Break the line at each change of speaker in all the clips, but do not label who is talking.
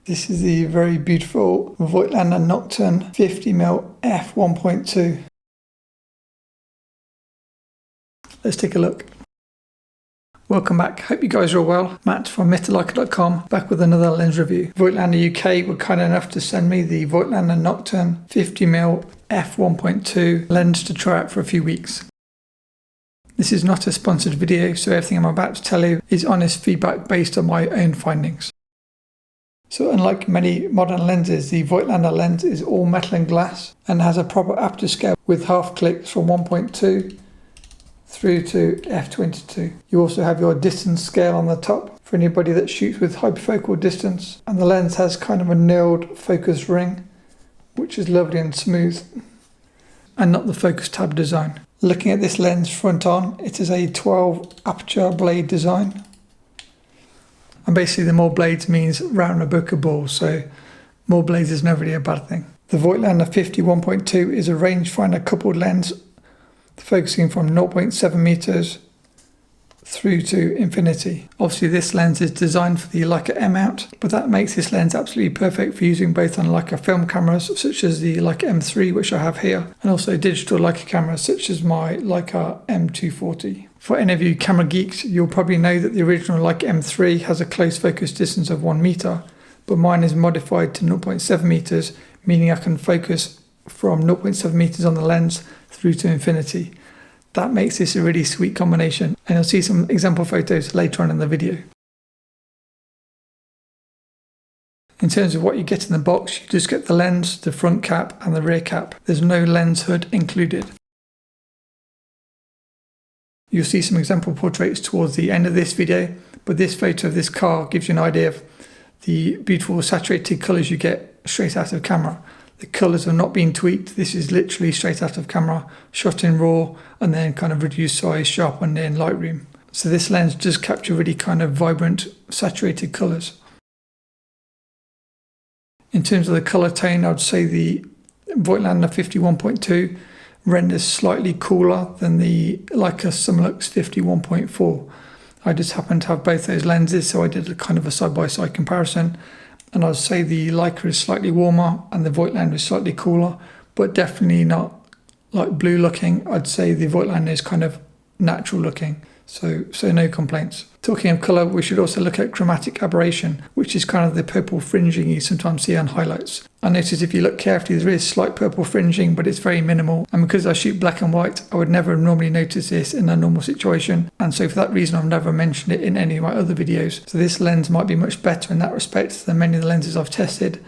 This is the very beautiful Voigtländer Nokton 50mm f1.2. Let's take a look. Welcome back, hope you guys are all well. Matt from MrLeica.com, back with another lens review. Voigtlander UK were kind enough to send me the Voigtländer Nokton 50mm f1.2 lens to try out for a few weeks. This is not a sponsored video, so everything I'm about to tell you is honest feedback based on my own findings. So unlike many modern lenses, the Voigtlander lens is all metal and glass and has a proper aperture scale with half clicks from 1.2 through to f22. You also have your distance scale on the top for anybody that shoots with hyperfocal distance, and the lens has kind of a nailed focus ring, which is lovely and smooth, and not the focus tab design. Looking at this lens front on, it is a 12 aperture blade design. And basically the more blades means round a bokeh ball, so more blades is never really a bad thing. The Voigtlander 1.2 is a rangefinder coupled lens focusing from 0.7 meters through to infinity. Obviously this lens is designed for the Leica M mount, but that makes this lens absolutely perfect for using both on Leica film cameras such as the Leica M3, which I have here, and also digital Leica cameras such as my Leica M240. For any of you camera geeks, you'll probably know that the original Leica M3 has a close focus distance of 1 meter, but mine is modified to 0.7 meters, meaning I can focus from 0.7 meters on the lens through to infinity. That makes this a really sweet combination, and you'll see some example photos later on in the video. In terms of what you get in the box, you just get the lens, the front cap and the rear cap. There's no lens hood included. You'll see some example portraits towards the end of this video, but this photo of this car gives you an idea of the beautiful saturated colours you get straight out of camera. The colours have not been tweaked. This is literally straight out of camera, shot in RAW and then kind of reduced size, sharpened in Lightroom. So this lens does capture really kind of vibrant, saturated colours. In terms of the colour tone, I'd say the Voigtlander 1.2 renders slightly cooler than the Leica Summilux 1.4. I just happen to have both those lenses, so I did a kind of a side-by-side comparison. And I'd say the Leica is slightly warmer and the Voigtlander is slightly cooler, but definitely not like blue looking. I'd say the Voigtlander is kind of natural looking, so no complaints. Talking of colour, we should also look at chromatic aberration, which is kind of the purple fringing you sometimes see on highlights. I notice if you look carefully, there is slight purple fringing, but it's very minimal. And because I shoot black and white, I would never normally notice this in a normal situation. And so for that reason, I've never mentioned it in any of my other videos. So this lens might be much better in that respect than many of the lenses I've tested.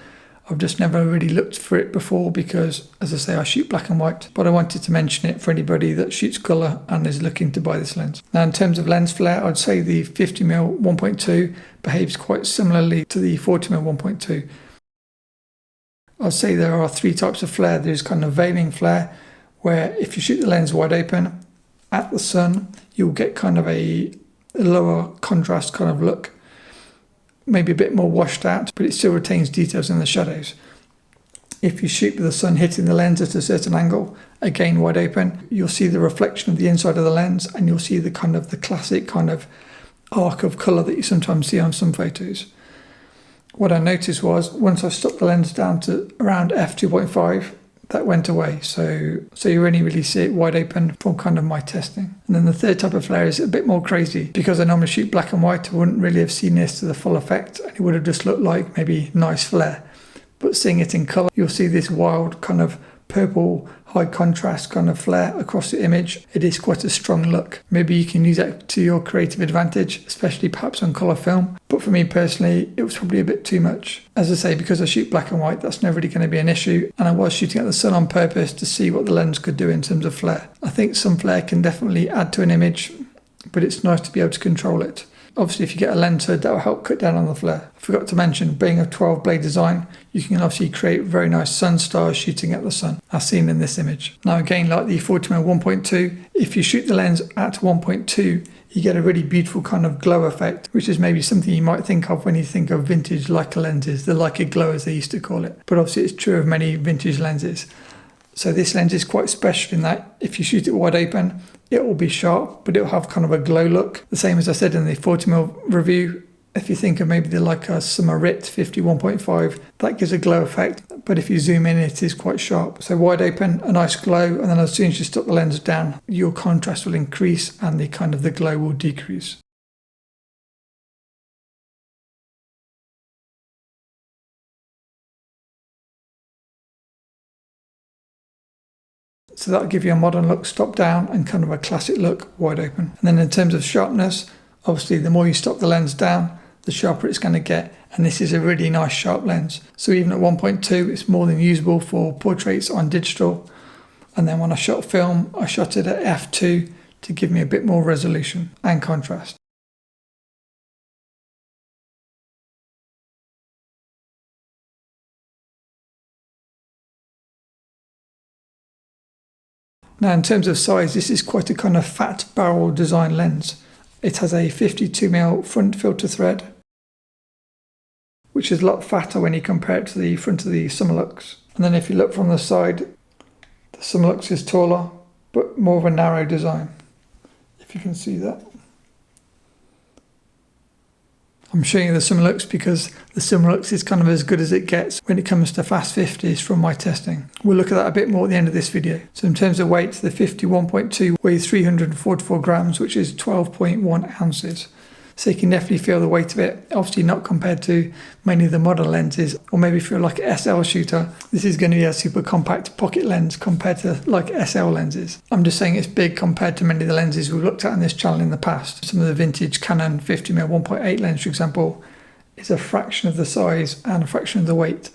I've just never really looked for it before because, as I say, I shoot black and white, but I wanted to mention it for anybody that shoots colour and is looking to buy this lens. Now, in terms of lens flare, I'd say the 50mm 1.2 behaves quite similarly to the 40mm 1.2. I'd say there are three types of flare. There's kind of veiling flare, where if you shoot the lens wide open at the sun, you'll get kind of a lower contrast kind of look. Maybe a bit more washed out, but it still retains details in the shadows. If you shoot with the sun hitting the lens at a certain angle, again wide open, you'll see the reflection of the inside of the lens, and you'll see the kind of the classic kind of arc of colour that you sometimes see on some photos. What I noticed was once I stopped the lens down to around f2.5, that went away. So you only really see it wide open from kind of my testing. And then the third type of flare is a bit more crazy. Because I normally shoot black and white, I wouldn't really have seen this to the full effect, and it would have just looked like maybe nice flare. But seeing it in colour, you'll see this wild kind of purple, high contrast kind of flare across the image. It is quite a strong look. Maybe you can use that to your creative advantage, especially perhaps on colour film. But for me personally, it was probably a bit too much. As I say, because I shoot black and white, that's never really going to be an issue. And I was shooting at the sun on purpose to see what the lens could do in terms of flare. I think some flare can definitely add to an image, but it's nice to be able to control it. Obviously, if you get a lens hood, that will help cut down on the flare. I forgot to mention, being a 12 blade design, you can obviously create very nice sun stars shooting at the sun, as seen in this image. Now again, like the 40mm 1.2, if you shoot the lens at 1.2, you get a really beautiful kind of glow effect, which is maybe something you might think of when you think of vintage Leica lenses, the Leica glow as they used to call it. But obviously it's true of many vintage lenses. So this lens is quite special in that if you shoot it wide open, it will be sharp, but it will have kind of a glow look. The same as I said in the 40mm review, If you think of maybe the Leica Summilux 51.5, that gives a glow effect, but if you zoom in, it is quite sharp. So wide open, a nice glow, and then as soon as you stop the lens down, your contrast will increase and the glow will decrease. So that'll give you a modern look stop down and kind of a classic look wide open. And then in terms of sharpness, obviously the more you stop the lens down, the sharper it's going to get. And this is a really nice sharp lens. So even at 1.2, it's more than usable for portraits on digital. And then when I shot film, I shot it at f2 to give me a bit more resolution and contrast. Now in terms of size, this is quite a kind of fat barrel design lens. It has a 52mm front filter thread, which is a lot fatter when you compare it to the front of the Summilux. And then if you look from the side, the Summilux is taller, but more of a narrow design, if you can see that. I'm showing you the Summilux because the Summilux is kind of as good as it gets when it comes to fast 50s from my testing. We'll look at that a bit more at the end of this video. So in terms of weight, the 51.2 weighs 344 grams, which is 12.1 ounces. So you can definitely feel the weight of it. Obviously not compared to many of the modern lenses, or maybe if you're like an SL shooter, this is going to be a super compact pocket lens compared to like SL lenses. I'm just saying it's big compared to many of the lenses we've looked at on this channel in the past. Some of the vintage Canon 50mm 1.8 lens, for example, is a fraction of the size and a fraction of the weight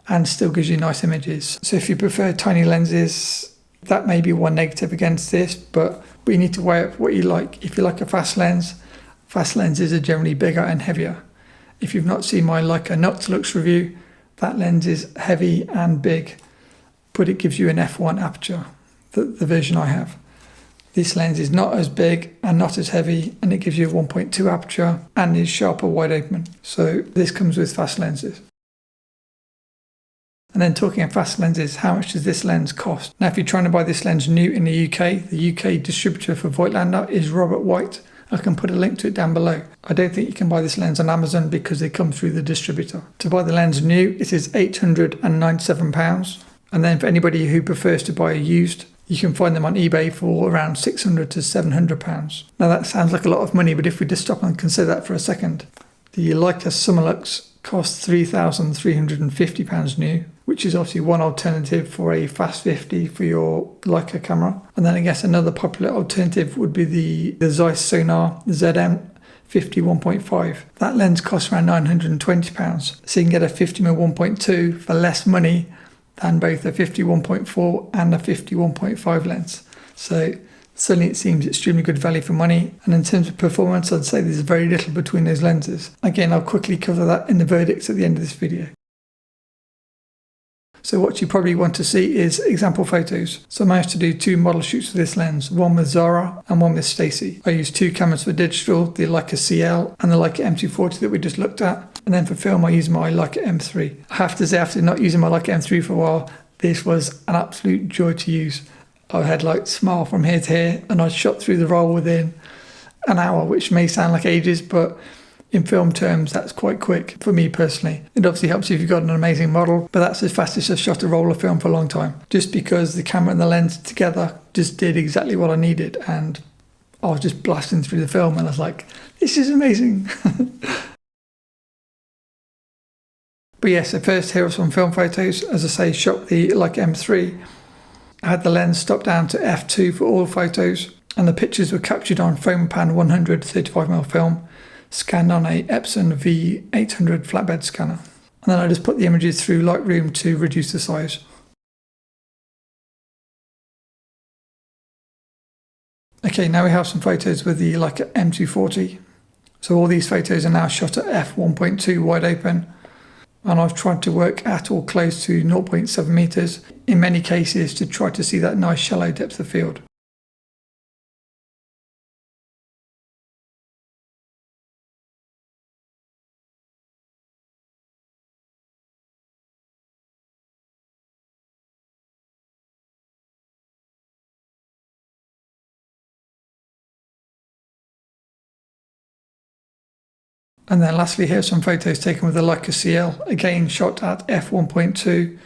and still gives you nice images. So if you prefer tiny lenses, that may be one negative against this, but you need to weigh up what you like. If you like a fast lenses are generally bigger and heavier. If you've not seen my Leica Nokton review, that lens is heavy and big, but it gives you an f1 aperture, the version I have. This lens is not as big and not as heavy, and it gives you a 1.2 aperture and is sharper wide open. So this comes with fast lenses. And then talking of fast lenses, how much does this lens cost? Now, if you're trying to buy this lens new in the UK distributor for Voigtlander is Robert White. I can put a link to it down below. I don't think you can buy this lens on Amazon because they come through the distributor. To buy the lens new, it is £897. And then for anybody who prefers to buy used, you can find them on eBay for around £600 to £700. Now that sounds like a lot of money, but if we just stop and consider that for a second, the Leica Summilux costs £3,350 new, which is obviously one alternative for a fast 50 for your Leica camera. And then I guess another popular alternative would be the Zeiss Sonar ZM 51.5. That lens costs around £920, so you can get a 50mm 1.2 for less money than both a 51.4 and a 51.5 lens. So certainly it seems extremely good value for money. And in terms of performance, I'd say there's very little between those lenses. Again, I'll quickly cover that in the verdicts at the end of this video. So what you probably want to see is example photos. So I managed to do 2 model shoots with this lens, one with Zara and one with Stacey. I used 2 cameras for digital, the Leica CL and the Leica M240 that we just looked at. And then for film, I used my Leica M3. I have to say, after not using my Leica M3 for a while, this was an absolute joy to use. I had like smile from here to here, and I shot through the roll within an hour, which may sound like ages, but in film terms, that's quite quick for me personally. It obviously helps if you've got an amazing model, but that's the fastest I've shot a roll of film for a long time, just because the camera and the lens together just did exactly what I needed, and I was just blasting through the film, and I was like, this is amazing. But yes, so first here are some film photos. As I say, shot the Leica M3. I had the lens stop down to f2 for all photos, and the pictures were captured on foam pan 100 35mm film, scanned on a Epson V800 flatbed scanner. And then I just put the images through Lightroom to reduce the size. Okay, now we have some photos with the Leica M240. So all these photos are now shot at f1.2 wide open, and I've tried to work at or close to 0.7 meters in many cases to try to see that nice shallow depth of field. And then lastly, here are some photos taken with the Leica CL, again shot at f1.2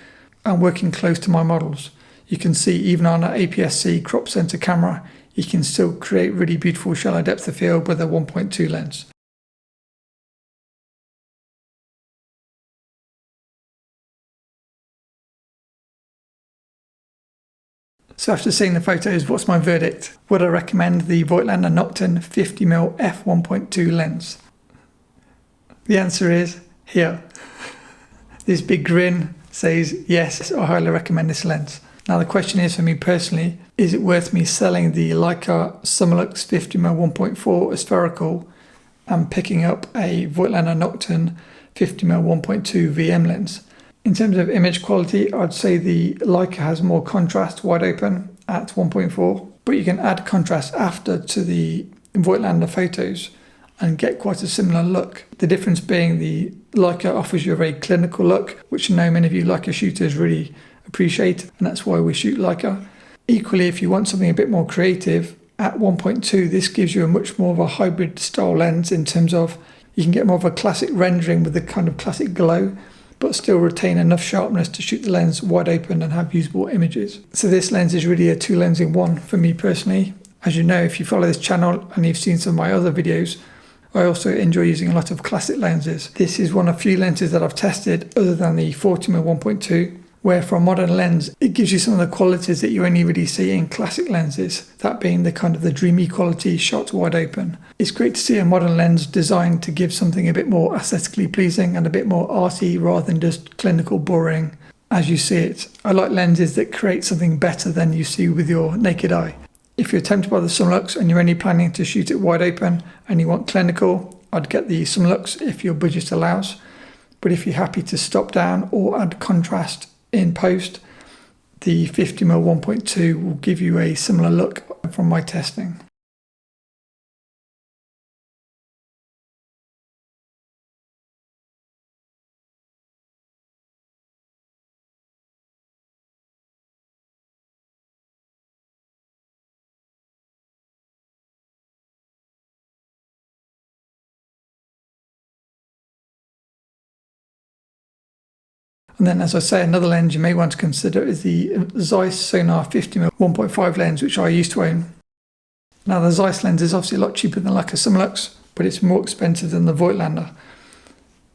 and working close to my models. You can see even on an APS-C crop sensor camera, you can still create really beautiful shallow depth of field with a 1.2 lens. So after seeing the photos, what's my verdict? Would I recommend the Voigtländer Nokton 50mm f1.2 lens? The answer is here. This big grin says yes, I highly recommend this lens. Now the question is, for me personally, is it worth me selling the Leica Summilux 50mm 1.4 spherical and picking up a Voigtländer Nokton 50mm 1.2 VM lens? In terms of image quality, I'd say the Leica has more contrast wide open at 1.4, but you can add contrast after to the Voigtlander photos and get quite a similar look. The difference being the Leica offers you a very clinical look, which I know many of you Leica shooters really appreciate, and that's why we shoot Leica. Equally, if you want something a bit more creative, at 1.2 this gives you a much more of a hybrid style lens in terms of you can get more of a classic rendering with the kind of classic glow, but still retain enough sharpness to shoot the lens wide open and have usable images. So this lens is really a two lens in one for me personally. As you know, if you follow this channel and you've seen some of my other videos, I also enjoy using a lot of classic lenses. This is one of few lenses that I've tested other than the 40mm 1.2, where for a modern lens, it gives you some of the qualities that you only really see in classic lenses, that being the kind of the dreamy quality shot wide open. It's great to see a modern lens designed to give something a bit more aesthetically pleasing and a bit more arty rather than just clinical boring as you see it. I like lenses that create something better than you see with your naked eye. If you're tempted by the Summilux and you're only planning to shoot it wide open and you want clinical, I'd get the Summilux if your budget allows. But if you're happy to stop down or add contrast in post, the 50mm 1.2 will give you a similar look from my testing. And then, as I say, another lens you may want to consider is the Zeiss Sonar 50mm 1.5 lens, which I used to own. Now, the Zeiss lens is obviously a lot cheaper than like a Summilux, but it's more expensive than the Voigtlander.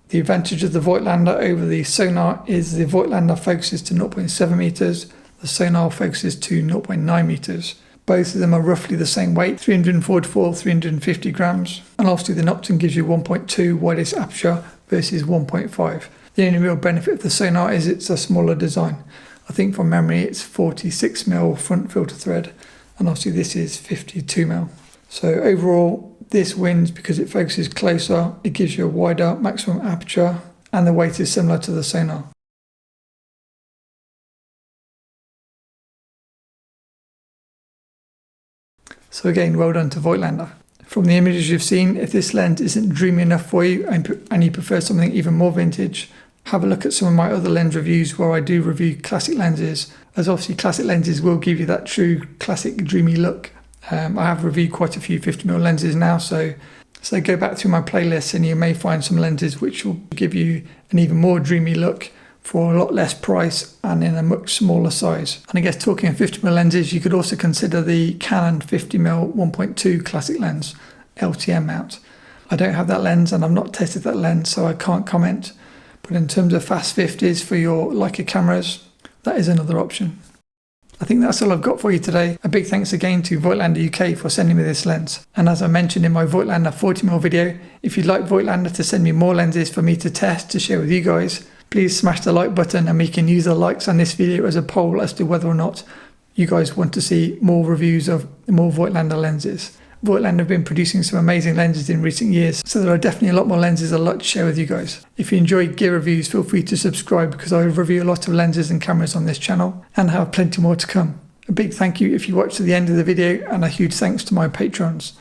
The advantage of the Voigtlander over the Sonar is the Voigtlander focuses to 0.7 meters, the Sonar focuses to 0.9 meters. Both of them are roughly the same weight, 344, 350 grams. And obviously the Nokton gives you 1.2 widest aperture versus 1.5. The only real benefit of the Sonar is it's a smaller design. I think from memory it's 46mm front filter thread, and obviously this is 52mm. So overall this wins because it focuses closer, it gives you a wider maximum aperture, and the weight is similar to the Sonar. So again, well done to Voigtlander. From the images you've seen, if this lens isn't dreamy enough for you and you prefer something even more vintage, have a look at some of my other lens reviews where I do review classic lenses, as obviously classic lenses will give you that true classic dreamy look. I have reviewed quite a few 50mm lenses now, so go back through my playlist and you may find some lenses which will give you an even more dreamy look for a lot less price and in a much smaller size. And I guess talking of 50mm lenses, you could also consider the Canon 50mm 1.2 classic lens, LTM mount. I don't have that lens and I've not tested that lens, so I can't comment. But in terms of fast 50s for your Leica cameras, that is another option. I think that's all I've got for you today. A big thanks again to Voigtlander UK for sending me this lens. And as I mentioned in my Voigtlander 40mm video, if you'd like Voigtlander to send me more lenses for me to test to share with you guys, please smash the like button and we can use the likes on this video as a poll as to whether or not you guys want to see more reviews of more Voigtlander lenses. Voigtlander have been producing some amazing lenses in recent years, so there are definitely a lot more lenses I'd like to share with you guys. If you enjoy gear reviews, feel free to subscribe because I review a lot of lenses and cameras on this channel and have plenty more to come. A big thank you if you watched to the end of the video and a huge thanks to my patrons.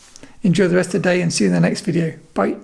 Enjoy the rest of the day and see you in the next video. Bye.